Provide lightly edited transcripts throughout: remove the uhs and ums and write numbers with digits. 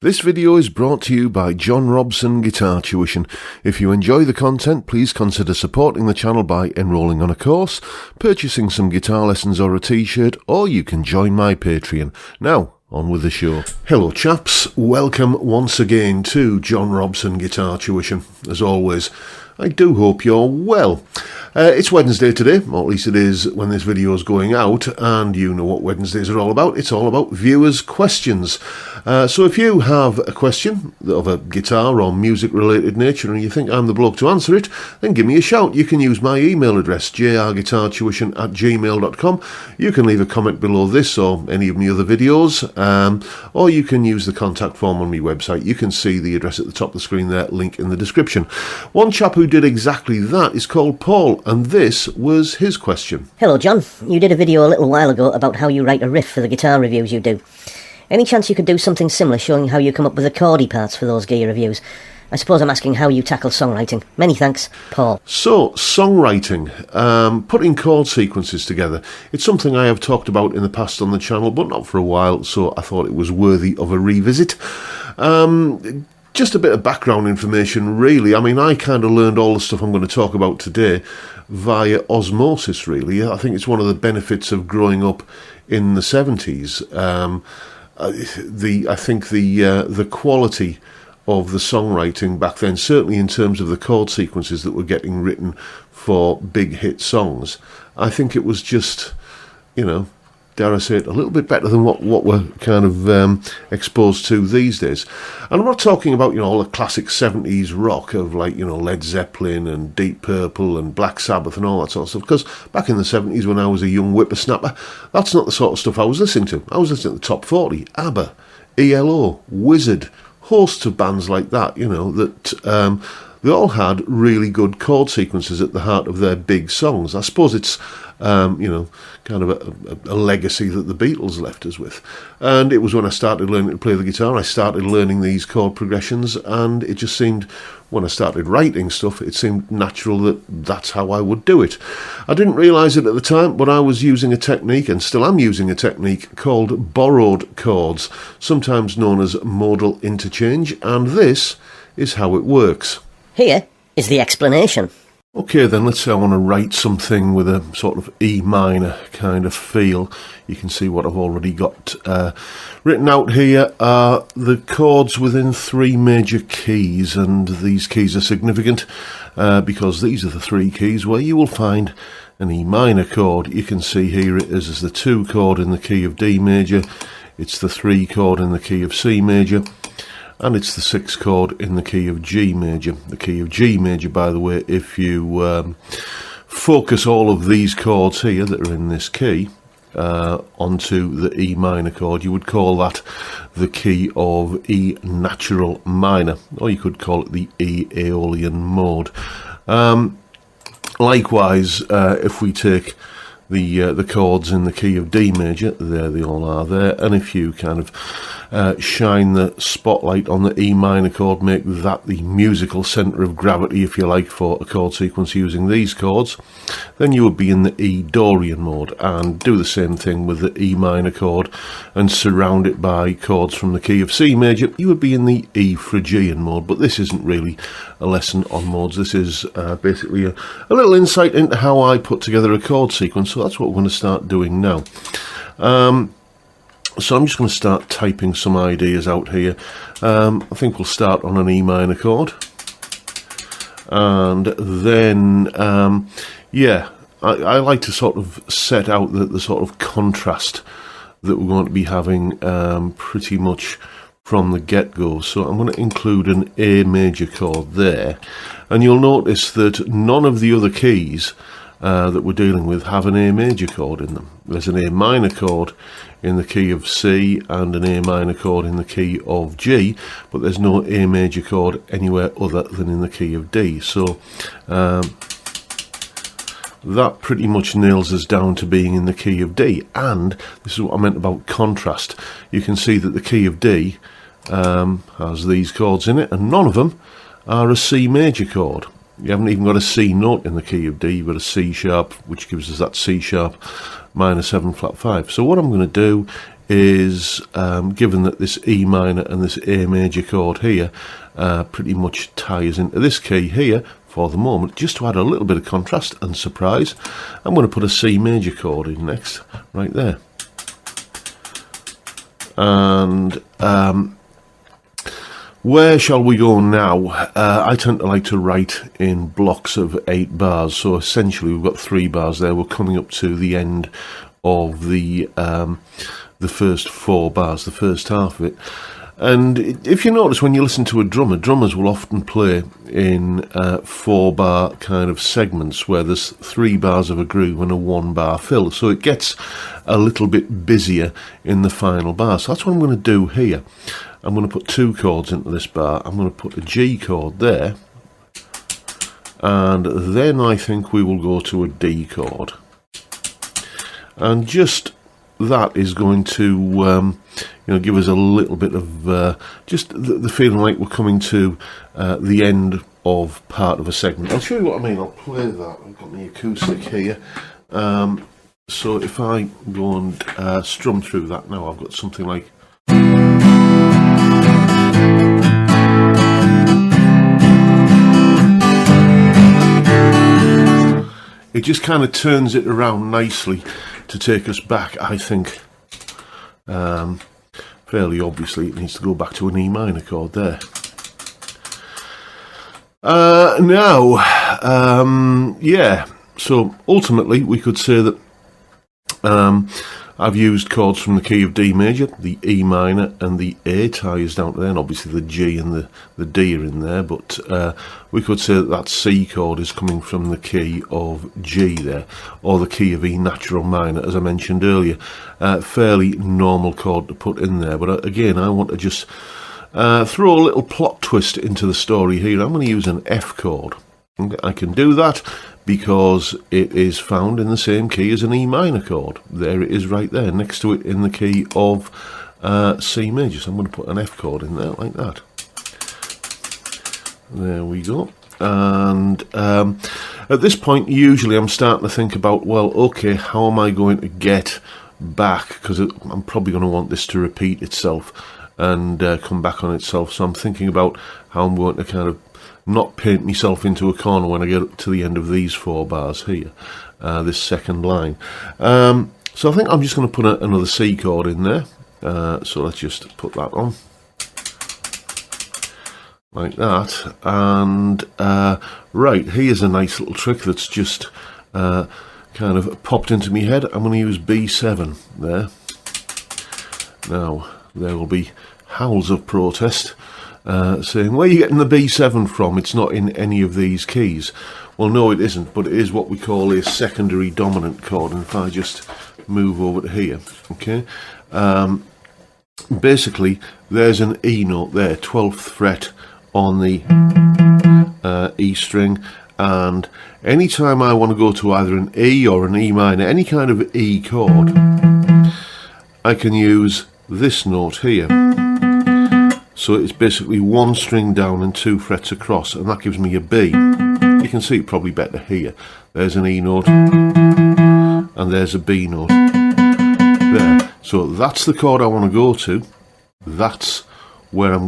This video is brought to you by John Robson Guitar Tuition. If you enjoy the content, please consider supporting the channel by enrolling on a course, purchasing some guitar lessons or a t-shirt, or you can join my Patreon. Now, on with the show. Hello chaps, welcome once again to John Robson Guitar Tuition. As always, I do hope you're well. It's Wednesday today, or at least it is when this video is going out, and you know what Wednesdays are all about. It's all about viewers' questions. So if you have a question of a guitar or music related nature and you think I'm the bloke to answer it, then give me a shout. You can use my email address, jrguitartuition@gmail.com. You can leave a comment below this or any of my other videos, or you can use the contact form on my website. You can see the address at the top of the screen there, link in the description. One chap who did exactly that is called Paul, and this was his question. Hello John, you did a video a little while ago about how you write a riff for the guitar reviews you do. Any chance you could do something similar, showing how you come up with the chordy parts for those gear reviews? I suppose I'm asking how you tackle songwriting. Many thanks, Paul. So, songwriting, putting chord sequences together. It's something I have talked about in the past on the channel, but not for a while, so I thought it was worthy of a revisit. Just a bit of background information, really. I mean, I kind of learned all the stuff I'm going to talk about today via osmosis, really. I think it's one of the benefits of growing up in the 70s. I think the quality of the songwriting back then, certainly in terms of the chord sequences that were getting written for big hit songs, I think it was just, you know, dare I say it, a little bit better than what we're kind of exposed to these days. And I'm not talking about, you know, all the classic 70s rock of, like, you know, Led Zeppelin and Deep Purple and Black Sabbath and all that sort of stuff, because back in the 70s when I was a young whippersnapper, that's not the sort of stuff I was listening to. I was listening to the top 40, ABBA, ELO, Wizard, hosts of bands like that, you know, that they all had really good chord sequences at the heart of their big songs. I suppose it's, you know, kind of a legacy that the Beatles left us with. And it was when I started learning to play the guitar, I started learning these chord progressions, and it just seemed, when I started writing stuff, it seemed natural that that's how I would do it. I didn't realise it at the time, but I was using a technique, and still am using a technique, called borrowed chords, sometimes known as modal interchange, and this is how it works. Here is the explanation. Okay then, let's say I want to write something with a sort of E minor kind of feel. You can see what I've already got written out here are the chords within three major keys, and these keys are significant because these are the three keys where you will find an E minor chord. You can see here it is as the 2 chord in the key of D major, it's the 3 chord in the key of C major, and it's the 6 chord in the key of G major. The key of G major, by the way, if you focus all of these chords here that are in this key onto the E minor chord, you would call that the key of E natural minor, or you could call it the E Aeolian mode. Likewise, if we take the chords in the key of D major, there they all are there, and if you kind of shine the spotlight on the E minor chord, make that the musical centre of gravity, if you like, for a chord sequence using these chords, then you would be in the E Dorian mode, and do the same thing with the E minor chord and surround it by chords from the key of C major, you would be in the E Phrygian mode. But this isn't really a lesson on modes, this is basically a little insight into how I put together a chord sequence, so that's what we're going to start doing now. So I'm just going to start typing some ideas out here. I think we'll start on an E minor chord, and then yeah, I like to sort of set out the sort of contrast that we're going to be having pretty much from the get-go. So I'm going to include an A major chord there, and you'll notice that none of the other keys that we're dealing with have an A major chord in them. There's an A minor chord in the key of C and an A minor chord in the key of G, but there's no A major chord anywhere other than in the key of D. So that pretty much nails us down to being in the key of D. And this is what I meant about contrast. You can see that the key of D has these chords in it, and none of them are a C major chord. You haven't even got a C note in the key of D, you've got a C sharp, which gives us that C sharp minor 7 flat 5. So what I'm going to do is, given that this E minor and this A major chord here pretty much ties into this key here for the moment, just to add a little bit of contrast and surprise, I'm going to put a C major chord in next, right there. And where shall we go now? I tend to like to write in blocks of 8 bars, so essentially we've got 3 bars there. We're coming up to the end of the first 4 bars, the first half of it. And if you notice, when you listen to a drummer, drummers will often play in 4-bar kind of segments where there's 3 bars of a groove and a 1-bar fill, so it gets a little bit busier in the final bar. So that's what I'm going to do here. I'm going to put 2 chords into this bar. I'm going to put a G chord there, and then I think we will go to a D chord. And just that is going to give us a little bit of just the feeling like we're coming to the end of part of a segment. I'll show you what I mean. I'll play that. I've got the acoustic here. So if I go and strum through that now, I've got something like... It just kind of turns it around nicely to take us back, I think. Fairly obviously it needs to go back to an E minor chord there. Yeah, so ultimately we could say that I've used chords from the key of D major, the E minor and the A ties down to there, and obviously the G and the D are in there, but we could say that that C chord is coming from the key of G there, or the key of E natural minor, as I mentioned earlier. Fairly normal chord to put in there, but again, I want to just throw a little plot twist into the story here. I'm going to use an F chord. I can do that because it is found in the same key as an E minor chord. There it is right there, next to it in the key of C major. So I'm going to put an F chord in there like that. There we go. And at this point, usually I'm starting to think about, well, okay, how am I going to get back? Because I'm probably going to want this to repeat itself and come back on itself. So I'm thinking about how I'm going to kind of not paint myself into a corner when I get to the end of these 4 bars here, this second line. So I think I'm just going to put another C chord in there. So let's just put that on like that. And right, here's a nice little trick that's just kind of popped into my head. I'm going to use B7 there. Now there will be howls of protest saying, where are you getting the B7 from? It's not in any of these keys. Well, no, it isn't, but it is what we call a secondary dominant chord. And if I just move over to here, okay, basically there's an E note there, 12th fret on the E string, and anytime I want to go to either an E or an E minor, any kind of E chord, I can use this note here. So it's basically 1 string down and 2 frets across, and that gives me a B. You can see it probably better here. There's an E note, and there's a B note there. So that's the chord I want to go to. That's where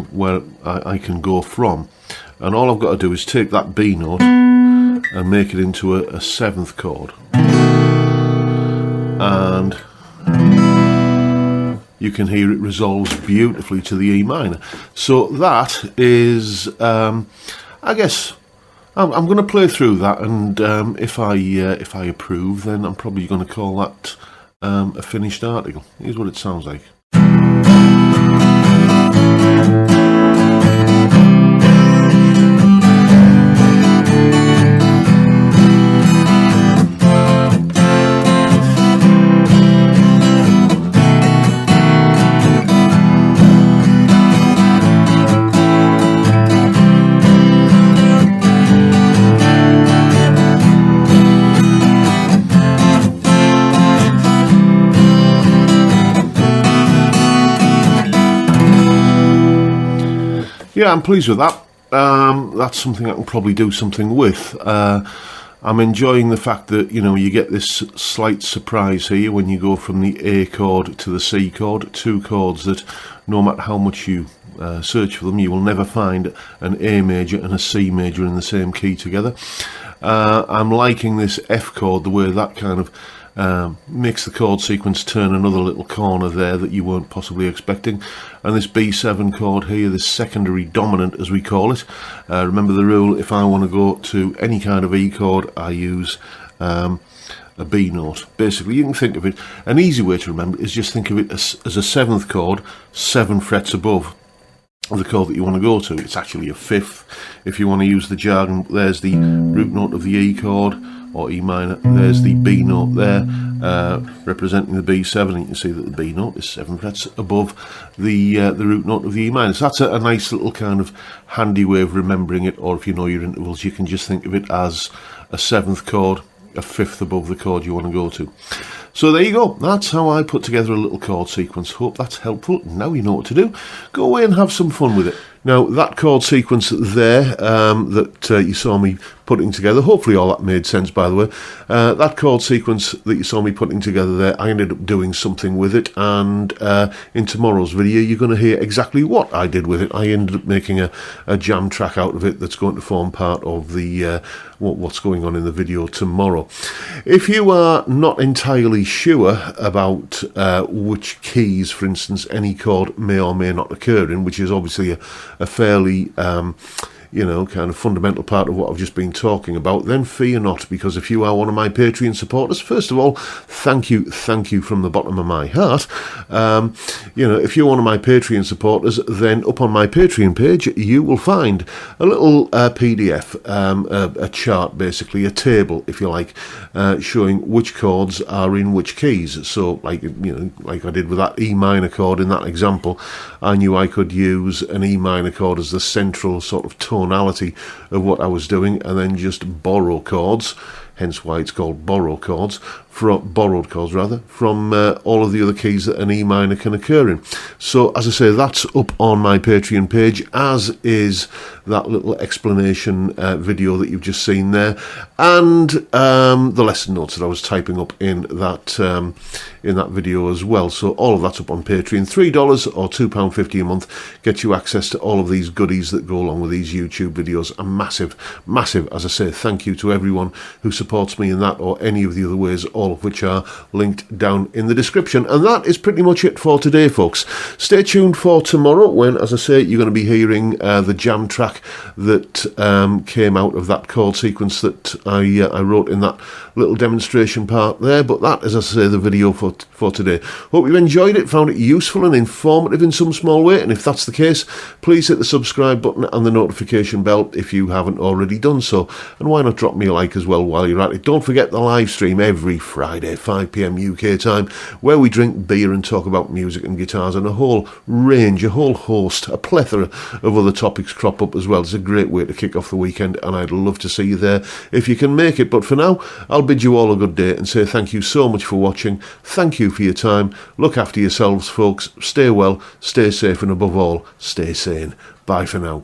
I can go from, and all I've got to do is take that B note and make it into a 7th chord, and you can hear it resolves beautifully to the E minor. So that is, I guess, I'm going to play through that, and if I approve, then I'm probably going to call that a finished article. Here's what it sounds like. Yeah, I'm pleased with that. That's something I can probably do something with. I'm enjoying the fact that, you know, you get this slight surprise here when you go from the A chord to the C chord, two chords that no matter how much you search for them, you will never find an A major and a C major in the same key together. I'm liking this F chord, the way that kind of makes the chord sequence turn another little corner there that you weren't possibly expecting. And this B7 chord here, this secondary dominant as we call it, remember the rule, if I want to go to any kind of E chord, I use a B note. Basically, you can think of it, an easy way to remember is just think of it as a 7th chord, 7 frets above the chord that you want to go to. It's actually a 5th if you want to use the jargon. There's the root note of the E chord, or E minor, there's the B note there, representing the B7, and you can see that the B note is 7 frets above the root note of the E minor. So that's a nice little kind of handy way of remembering it, or if you know your intervals, you can just think of it as a 7th chord, a 5th above the chord you want to go to. So there you go, that's how I put together a little chord sequence. Hope that's helpful. Now you know what to do. Go away and have some fun with it. Now, that chord sequence there that you saw me putting together, hopefully all that made sense, by the way. That chord sequence that you saw me putting together there, I ended up doing something with it, and in tomorrow's video you're going to hear exactly what I did with it. I ended up making a jam track out of it that's going to form part of the what's going on in the video tomorrow. If you are not entirely sure about which keys, for instance, any chord may or may not occur in, which is obviously a fairly you know, kind of fundamental part of what I've just been talking about, then fear not, because if you are one of my Patreon supporters, first of all, thank you from the bottom of my heart. You know, if you're one of my Patreon supporters, then up on my Patreon page, you will find a little PDF, a chart, basically, a table, if you like, showing which chords are in which keys. So, like, you know, like I did with that E minor chord in that example, I knew I could use an E minor chord as the central sort of tonality of what I was doing, and then just borrow chords, hence why it's called borrowed chords, from all of the other keys that an E minor can occur in. So, as I say, that's up on my Patreon page, as is that little explanation video that you've just seen there, and the lesson notes that I was typing up in that video as well. So all of that's up on Patreon. $3 or £2.50 a month gets you access to all of these goodies that go along with these YouTube videos. A massive, as I say, thank you to everyone who supports me in that or any of the other ways, all of which are linked down in the description. And that is pretty much it for today, folks. Stay tuned for tomorrow when, as I say, you're going to be hearing the jam track that came out of that chord sequence that I wrote in that little demonstration part there. But that is, as I say, the video for today. Hope you enjoyed it, found it useful and informative in some small way, and if that's the case, please hit the subscribe button and the notification bell if you haven't already done so, and why not drop me a like as well while you're at it. Don't forget the live stream every Friday 5 PM UK time, where we drink beer and talk about music and guitars, and a whole range, a whole host, a plethora of other topics crop up as well. It's a great way to kick off the weekend, and I'd love to see you there if you can make it. But for now, I'll bid you all a good day and say thank you so much for watching. Thank you for your time. Look after yourselves, folks. Stay well, stay safe, and above all, stay sane. Bye for now.